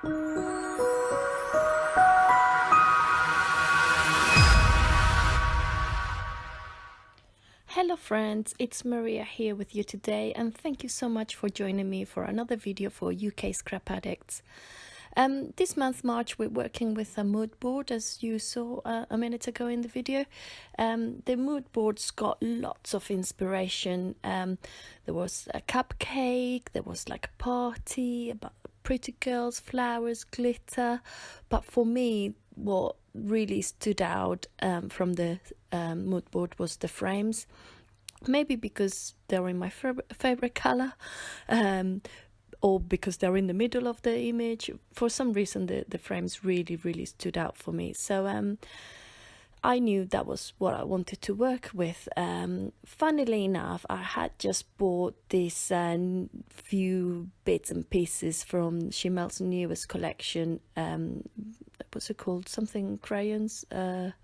Hello friends, it's Maria here with you today, and thank you so much for joining me for another video for UK Scrap Addicts. This month, March, we're working with a mood board, as you saw a minute ago in the video. The mood board's got lots of inspiration. There was a cupcake, there was like a party, about pretty girls, flowers, glitter. But for me, what really stood out from the mood board was the frames. Maybe because they're in my favorite color, or because they're in the middle of the image. For some reason, the frames really stood out for me. So I knew that was what I wanted to work with. Funnily enough, I had just bought these few bits and pieces from Chimmel's newest collection. What's it called? Something crayons. I'll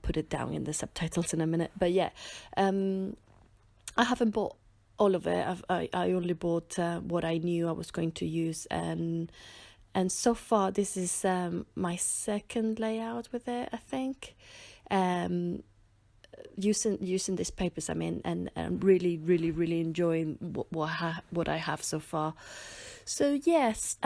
put it down in the subtitles in a minute. But yeah, I haven't bought all of it. I only bought what I knew I was going to use, and so far this is my second layout with it, I think. Using these papers, I mean, and really enjoying what I have so far. So yes,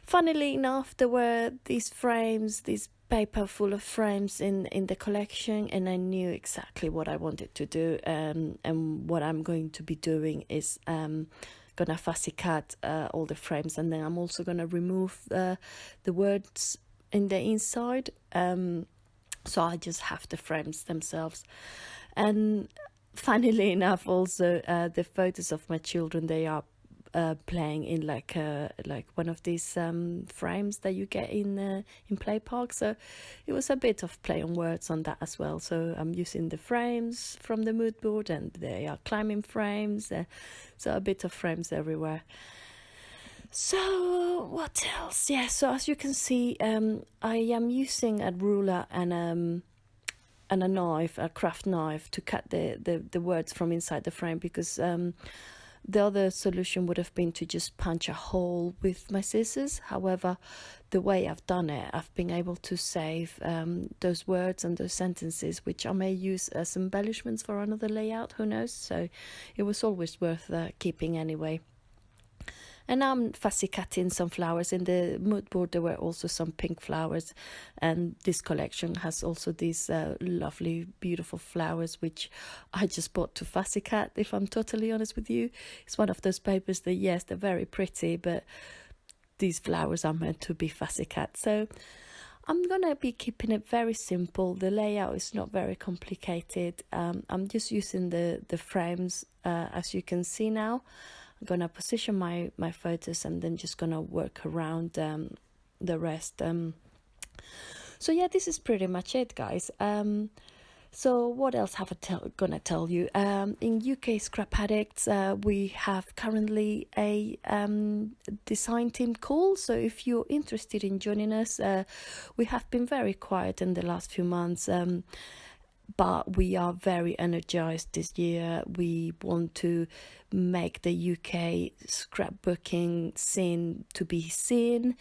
funnily enough, there were these frames, these paper full of frames in the collection, and I knew exactly what I wanted to do, and what I'm going to be doing is gonna fussy cut all the frames, and then I'm also gonna remove the words in the inside, so I just have the frames themselves. And funnily enough, also the photos of my children, they are playing in like one of these frames that you get in play park. So it was a bit of play on words on that as well. So I'm using the frames from the mood board, and they are climbing frames, so a bit of frames everywhere. So what else? Yeah, so as you can see, I am using a ruler and a knife, a craft knife, to cut the words from inside the frame, because the other solution would have been to just punch a hole with my scissors. However, the way I've done it, I've been able to save those words and those sentences, which I may use as embellishments for another layout, who knows. So it was always worth keeping anyway. And I'm fussy cutting some flowers. In the mood board there were also some pink flowers, and this collection has also these lovely beautiful flowers, which I just bought to fussy cut, if I'm totally honest with you. It's one of those papers that, yes, they're very pretty, but these flowers are meant to be fussy cut. So I'm gonna be keeping it very simple. The layout is not very complicated. I'm just using the frames, as you can see now. I'm gonna position my photos, and then just gonna work around the rest. So yeah, this is pretty much it, guys. So what else have I gonna tell you? In UK Scrap Addicts, we have currently a design team call. So if you're interested in joining us, we have been very quiet in the last few months. But we are very energized this year. We want to make the UK scrapbooking scene to be seen.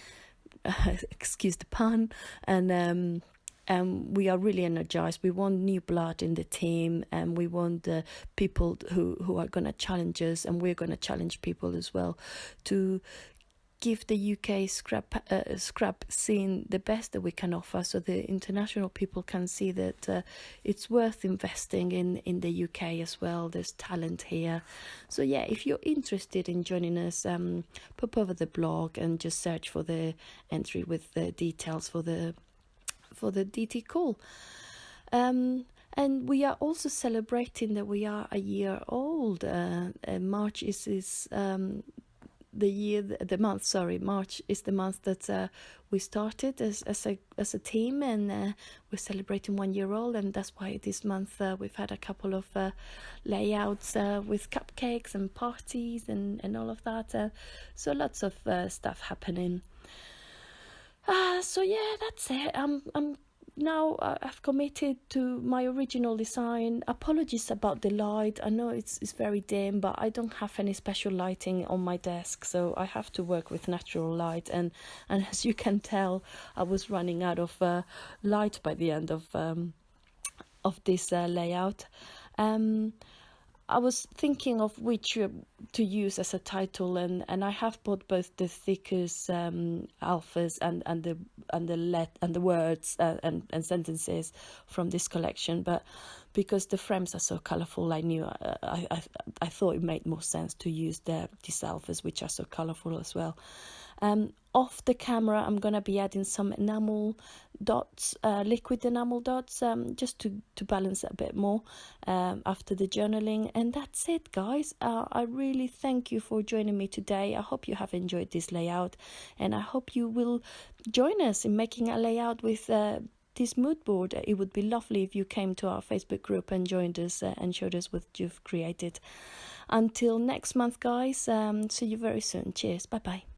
Excuse the pun. And we are really energized. We want new blood in the team, and we want the people who are going to challenge us, and we're going to challenge people as well, to give the UK scrap scene the best that we can offer, so the international people can see that it's worth investing in the UK as well. There's talent here. So yeah, if you're interested in joining us, pop over the blog and just search for the entry with the details for the DT call. And we are also celebrating that we are a year old. March is March is the month that we started as a team, and we're celebrating 1 year old, and that's why this month we've had a couple of layouts with cupcakes and parties and all of that. So lots of stuff happening. So yeah, that's it. I'm now I've committed to my original design. Apologies about the light. I know it's very dim, but I don't have any special lighting on my desk, so I have to work with natural light. And as you can tell, I was running out of light by the end of this layout. I was thinking of which to use as a title, and I have bought both the thickest alphas and the words and sentences from this collection, but because the frames are so colourful, I knew I thought it made more sense to use these alphas, which are so colourful as well. Off the camera, I'm gonna be adding some enamel dots, liquid enamel dots, just to balance it a bit more after the journaling. And that's it, guys. I really thank you for joining me today. I hope you have enjoyed this layout, and I hope you will join us in making a layout with this mood board. It would be lovely if you came to our Facebook group and joined us and showed us what you've created. Until next month, guys, see you very soon. Cheers. Bye bye.